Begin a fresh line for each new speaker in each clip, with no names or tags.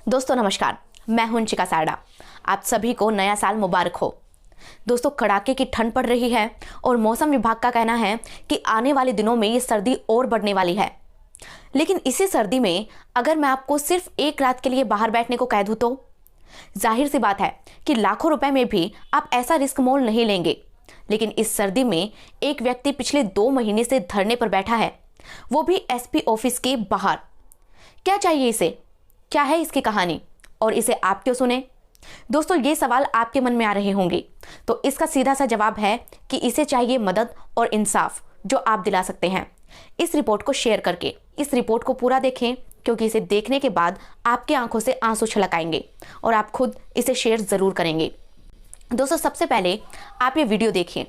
दोस्तों नमस्कार, मैं हूं चिका सारडा। आप सभी को नया साल मुबारक हो। दोस्तों कड़ाके की ठंड पड़ रही है और मौसम विभाग का कहना है कि आने वाले दिनों में ये सर्दी और बढ़ने वाली है। लेकिन इसी सर्दी में अगर मैं आपको सिर्फ एक रात के लिए बाहर बैठने को कह दूं तो जाहिर सी बात है कि लाखों रुपए में भी आप ऐसा रिस्क मोल नहीं लेंगे। लेकिन इस सर्दी में एक व्यक्ति पिछले 2 महीने से धरने पर बैठा है, वो भी एसपी ऑफिस के बाहर। क्या चाहिए इसे? क्या है इसकी कहानी और इसे आप क्यों सुने? दोस्तों ये सवाल आपके मन में आ रहे होंगे, तो इसका सीधा सा जवाब है कि इसे चाहिए मदद और इंसाफ, जो आप दिला सकते हैं इस रिपोर्ट को शेयर करके। इस रिपोर्ट को पूरा देखें, क्योंकि इसे देखने के बाद आपकी आंखों से आंसू छलक आएंगे और आप खुद इसे शेयर जरूर करेंगे। दोस्तों सबसे पहले आप ये वीडियो देखिए।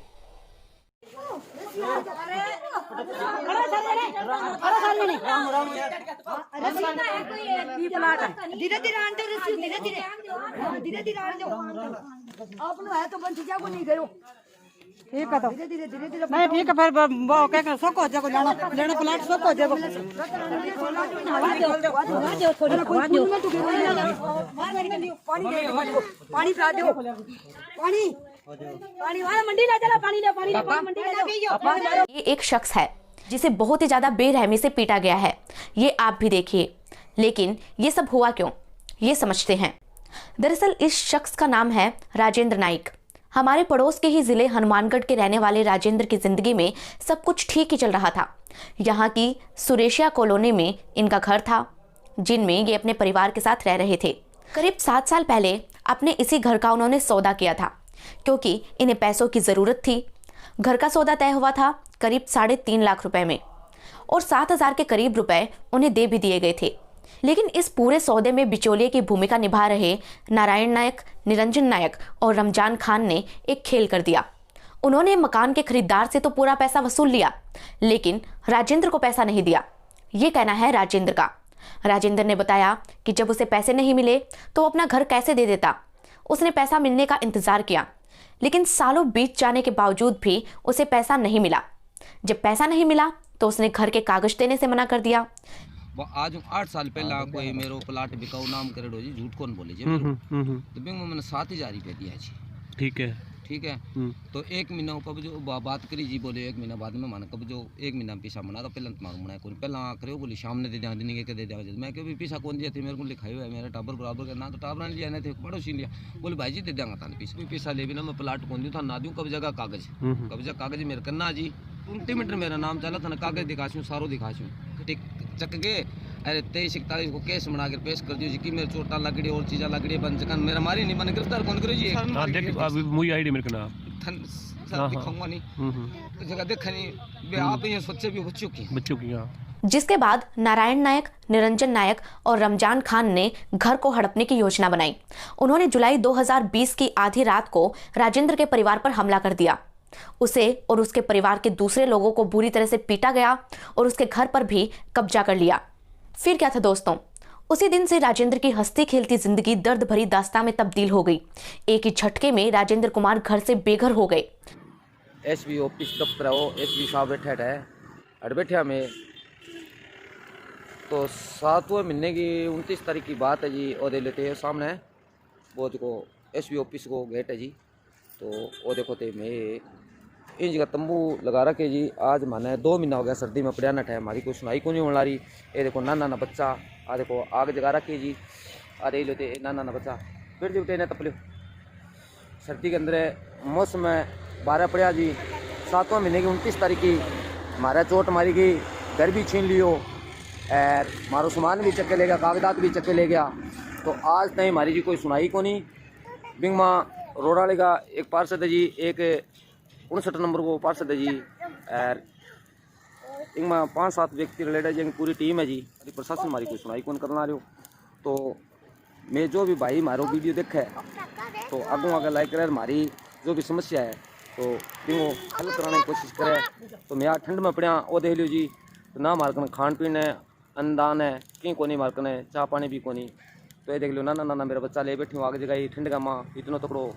धीरे धीरे आंटे धीरे धीरे आपने है तो बंद क्या को नहीं गयो। ठीक है तो धीरे धीरे नहीं ठीक है फिर वो क्या कर सको जगह जाना लेना प्लाट सको जगह पानी पिला दो पानी वाला मंडी ला चला पानी ले मंडी ले।
ये एक शख्स है जिसे बहुत ही ज्यादा बेरहमी से पीटा गया है, ये आप भी देखिए। लेकिन ये सब हुआ क्यों, ये समझते हैं। दरअसल इस शख्स का नाम है राजेंद्र नाइक। हमारे पड़ोस के ही जिले हनुमानगढ़ के रहने वाले राजेंद्र की जिंदगी में सब कुछ ठीक ही चल रहा था। यहाँ की सुरेशिया कॉलोनी में इनका घर था, जिनमें ये अपने परिवार के साथ रह रहे थे। करीब 7 साल पहले अपने इसी घर का उन्होंने सौदा किया था, क्योंकि इन्हें पैसों की जरूरत थी। घर का सौदा तय हुआ था करीब 3.5 लाख रुपए में और 7,000 के करीब रुपए उन्हें दे भी दिए गए थे। लेकिन इस पूरे सौदे में बिचौलिए की भूमिका निभा रहे नारायण नायक, निरंजन नायक और रमजान खान ने एक खेल कर दिया। उन्होंने मकान के खरीदार से तो पूरा पैसा वसूल लिया, लेकिन राजेंद्र को पैसा नहीं दिया। ये कहना है राजेंद्र का। राजेंद्र ने बताया कि जब उसे पैसे नहीं मिले तो अपना घर कैसे दे देता। उसने पैसा मिलने का इंतजार किया, लेकिन सालों बीत जाने के बावजूद भी उसे पैसा नहीं मिला। जब पैसा नहीं मिला तो उसने घर के कागज देने से मना कर दिया।
आज 8 साल पहला कोई मेरो प्लाट बिकाऊ नाम करेडो जी, झूठ कौन बोले जी तो बैंक में मैंने 7,000 रुपये दिया जी। ठीक है तो 1 महीना कब जो बात करी जी, बोले 1 महीना बाद में माना कब जो 1 महीना पैसा मना तो पहले मना कौन पहला करो बोली शाम ने दे दिया दिन के दे दिया। मैं क्यों भी पैसा कौन दिया थे, मेरे को लिखाई हुआ है मेरा टाबर बराबर का ना, तो टाबर ने लिया नहीं थे पड़ोसी लिया। बोले भाई जी दे देंगे था पैसा ले भी ना, मैं प्लाट कौन दूँ था ना दूँ कब्जा का कागज मेरे करना जी। 20 मीटर मेरा नाम चला था ना, कागज दिखाशूँ सारो दिखाशूँ ठीक चक गए। अरे 23-41 को केस बना कर पेश कर दियो जी कि मेरे चोटा लगड़ी और चीज़ा लगड़ी बन चकन मेरा मारी नहीं मैंने गिरफ्तार कौन करो जी।
मुझे आईडी मेरे का
दिखाऊंगा नहीं तो जगह देखा नहीं आप ये सोचे भी बच्चों की।
जिसके बाद नारायण नायक, निरंजन नायक और रमजान खान ने घर को हड़पने की योजना बनाई। उन्होंने जुलाई 2020 की आधी रात को राजेंद्र के परिवार पर हमला कर दिया। उसे और उसके परिवार के दूसरे लोगों को बुरी तरह से पीटा गया और उसके घर पर भी कब्जा कर लिया। फिर क्या था दोस्तों, उसी दिन से राजेंद्र की हंसती खेलती जिंदगी दर्द भरी दास्तां में तब्दील हो गई। एक ही झटके में राजेंद्र कुमार घर से बेघर हो गए।
एसपी ऑफिस दफ्तर एसपी साहब बैठा है अड़बैठिया में। तो 7वें महीने की 29 तारीख की बात है जी। और लेते हैं सामने वो देखो एसपी ऑफिस को गेट है जी। तो वो देखो ते मैं इन जगह तंबू लगा रखे जी। आज माने 2 महीना हो गया सर्दी में पड़िया नट है, हमारी कोई सुनाई को नहीं होने रही। ये देखो नाना बच्चा आ देखो आग जगा रखी जी। आ रही लेते नाना बच्चा फिर जी उठे तपलो सर्दी के अंदर मौसम में 12 पड़िया जी। 7वें महीने की 29 तारीख की हमारा चोट मारी गई, घर भी छीन लियो और मारो सामान भी चक्के ले गया, कागजात भी चक्के ले गया। तो आज तक हमारी जी कोई सुनाई को नहीं। बिंग माँ रोडाले का एक पार्षद है जी, एक 59 नंबर को पार्षद है जी और इनमें 5-7 व्यक्ति रिलेटेड जी, पूरी टीम है जी। प्रशासन हमारी कोई सुनाई कौन करना रहे हो। तो मैं जो भी भाई हमारो वीडियो देखे तो आगे लाइक करे, हमारी जो भी समस्या है तो इनको हल कराने की कोशिश करे। तो मैं आज ठंड में पड़िया वो देख लियो जी। तो ना मार्कन खान पीन है, अन्नदान है, कहीं को नहीं मार्कन है, चाय पानी भी को नहीं। तो ये देख लो नाना मेरा बच्चा ले बैठी हूँ आगे जगह ठंड का माँ इतना तकड़ो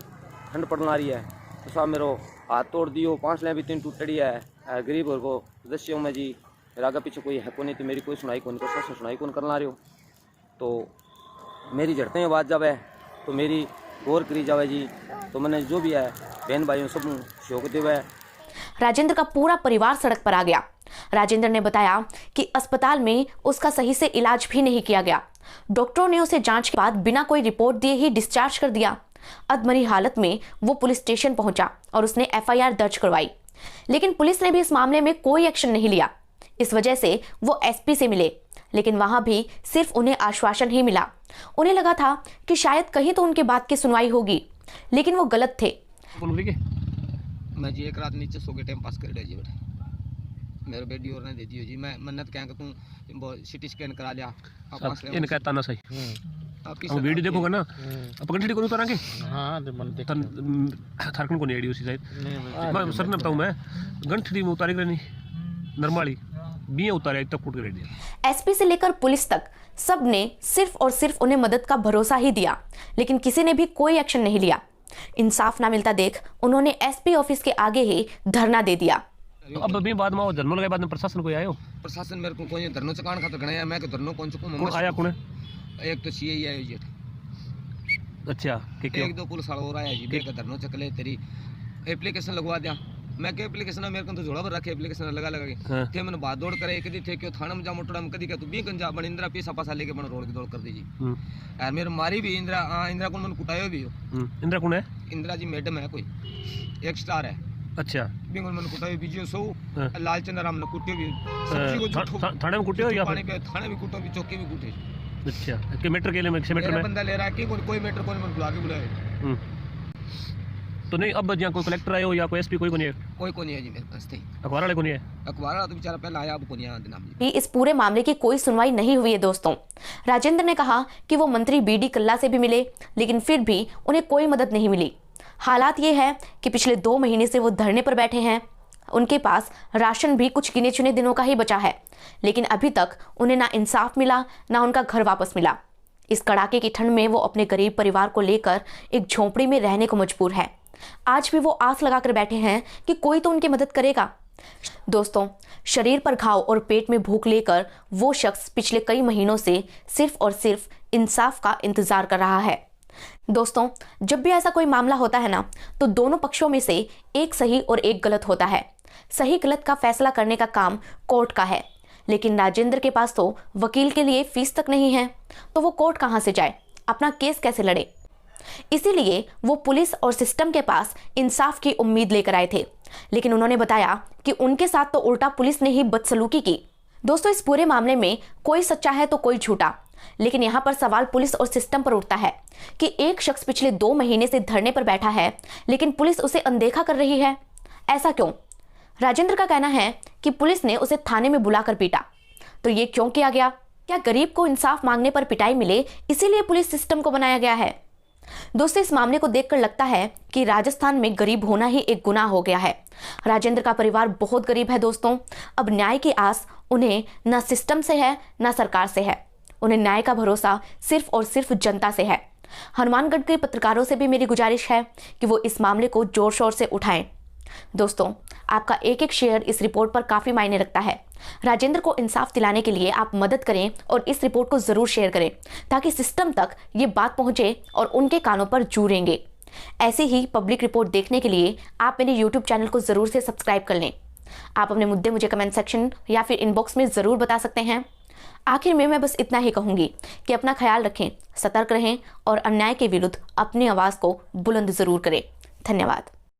ठंड पड़ना रही है। तो साहब मेरो हाथ तोड़ दियो, 5 लें भी 3 टूटड़ी है। गरीब और को सदस्यों में जी मेरा आगे पीछे कोई है को नहीं, तो मेरी कोई सुनाई कौन कर सुनाई कौन करना रही हो। तो मेरी झड़ते में बात जावे तो मेरी गौर करी जावे जी। तो मैंने जो भी है बहन भाइयों सब शौक देवे।
राजेंद्र का पूरा परिवार सड़क पर आ गया। राजेंद्र ने बताया कि अस्पताल में उसका सही से इलाज भी नहीं किया गया। डॉक्टरों ने उसे जांच के बाद बिना कोई रिपोर्ट दिए ही डिस्चार्ज कर दिया। अधमरी हालत में वो पुलिस स्टेशन पहुंचा और उसने एफआईआर दर्ज करवाई, लेकिन पुलिस ने भी इस मामले में कोई एक्शन नहीं लिया। इस वजह से वो एसपी से मिले, लेकिन वहां भी सिर्फ उन्हें आश्वासन ही मिला। उन्हें लगा था कि शायद कहीं तो उनकी बात की सुनवाई होगी, लेकिन वो गलत थे।
मैं जी एक रात नीचे सो के टाइम पास कर दिया जी बेटा। मेरे बेटी और ने दे दियो जी। मैं मन्नत कह के तू सिटी स्कैन करा लिया।
इन कहता ना सही हम वीडियो देखोगे ना अब गंठड़ी को उतारेंगे।
हां मन देख
थारकन को नहीं आईडी उसी साइड मैं सर ने बताऊं मैं गंठड़ी में उतारे नहीं नरमाली बी उतारे तक कूट कर दिया।
एसपी से लेकर पुलिस तक सब ने सिर्फ और सिर्फ उन्हें मदद का भरोसा ही दिया, लेकिन किसी ने भी कोई एक्शन नहीं लिया। इंसाफ ना मिलता देख उन्होंने एसपी ऑफिस के आगे ही धरना दे दिया।
अब भी बाद में धरनो लगे बाद में प्रशासन को आयो।
प्रशासन मेरे को कोई धरनो चकान खातर गणे है। मैं तो धरनो कौन चुकू
कौन आया कौन है?
एक तो सीआई आयो जी।
अच्छा के क्यों?
एक दो पुलिस वाला और आया जी। मेरे का धरनो चक ले तेरी एप्लीकेशन लगवा दिया। मैं के एप्लीकेशन मेरे को तो झोला भर रखे एप्लीकेशन लगा लगा के थे। मैंने बात दौड़ करे कदी थे क्यों थाना में जा मोटड़ा में कदी क्या तू 20 गंजा बन इंदिरा पैसा पासा लेके बन रोड की दौड़ कर दी जी। यार मेरे मारी भी इंदिरा इंदिरा को मैंने कुटायो भी हो।
इंदिरा कौन है?
इंदिरा जी मैडम है कोई एक स्टार है।
अच्छा
बिंगल मन कुटायो बीजियो सो लालचंद राम ने कुटियो भी सब्जी को
थाने में कुटियो या
पानी पे थाने भी कुटो भी चौकी भी कुटे।
अच्छा के मीटर के लिए मीटर में
बंदा ले रहा है कि कोई मीटर कोई मन बुला के बुलाए
तो नहीं। अब जहाँ कोई कलेक्टर आयो या कोई एसपी कोई नहीं है?
कोई नहीं है जी मेरे पास।
अखबार वाले को नहीं है?
अखबार वाला तो बेचारा पहले आया अब को नहीं आया।
इस पूरे मामले की कोई सुनवाई नहीं हुई है दोस्तों। राजेंद्र ने कहा कि वो मंत्री बीडी कल्ला से भी मिले, लेकिन फिर भी उन्हें कोई मदद नहीं मिली। हालात ये है कि पिछले 2 महीने से वो धरने पर बैठे हैं। उनके पास राशन भी कुछ गिने चुने दिनों का ही बचा है, लेकिन अभी तक उन्हें ना इंसाफ मिला ना उनका घर वापस मिला। इस कड़ाके की ठंड में वो अपने गरीब परिवार को लेकर एक झोंपड़ी में रहने को मजबूर है। आज भी वो आस लगाकर बैठे हैं कि कोई तो उनकी मदद करेगा। दोस्तों, शरीर पर घाव और पेट में भूख लेकर वो शख्स पिछले कई महीनों से सिर्फ और सिर्फ इंसाफ का इंतजार कर रहा है। दोस्तों, जब भी ऐसा कोई मामला होता है ना, तो दोनों पक्षों में से एक सही और एक गलत होता है। सही गलत का फैसला करने का काम कोर्ट का है, लेकिन राजेंद्र के पास तो वकील के लिए फीस तक नहीं है, तो वो कोर्ट कहां से जाए, अपना केस कैसे लड़े। इसीलिए वो पुलिस और सिस्टम के पास इंसाफ की उम्मीद लेकर आए थे, लेकिन उन्होंने बताया कि उनके साथ तो उल्टा पुलिस ने ही बदसलूकी की। दोस्तों, इस पूरे मामले में कोई सच्चा है तो कोई झूठा, लेकिन यहाँ पर सवाल पुलिस और सिस्टम पर उठता है कि एक शख्स पिछले 2 महीने से धरने पर बैठा है, लेकिन पुलिस उसे अनदेखा कर रही है। ऐसा क्यों? राजेंद्र का कहना है कि पुलिस ने उसे थाने में बुलाकर पीटा। तो ये क्यों किया गया? क्या गरीब को इंसाफ मांगने पर पिटाई मिले, इसीलिए पुलिस सिस्टम को बनाया गया है? दोस्तों, इस मामले को देखकर लगता है कि राजस्थान में गरीब होना ही एक गुनाह हो गया है। राजेंद्र का परिवार बहुत गरीब है दोस्तों। अब न्याय की आस उन्हें न सिस्टम से है न सरकार से है। उन्हें न्याय का भरोसा सिर्फ और सिर्फ जनता से है। हनुमानगढ़ के पत्रकारों से भी मेरी गुजारिश है कि वो इस मामले को जोर शोर से उठाएं। दोस्तों, आपका एक एक शेयर इस रिपोर्ट पर काफी मायने रखता है। राजेंद्र को इंसाफ दिलाने के लिए आप मदद करें और इस रिपोर्ट को जरूर शेयर करें, ताकि सिस्टम तक ये बात पहुंचे और उनके कानों पर जू रेंगे। ऐसी ही पब्लिक रिपोर्ट देखने के लिए आप मेरे YouTube चैनल को जरूर से सब्सक्राइब कर लें। आप अपने मुद्दे मुझे कमेंट सेक्शन या फिर इनबॉक्स में जरूर बता सकते हैं। आखिर में मैं बस इतना ही कहूंगी कि अपना ख्याल रखें, सतर्क रहें और अन्याय के विरुद्ध अपनी आवाज को बुलंद जरूर करें। धन्यवाद।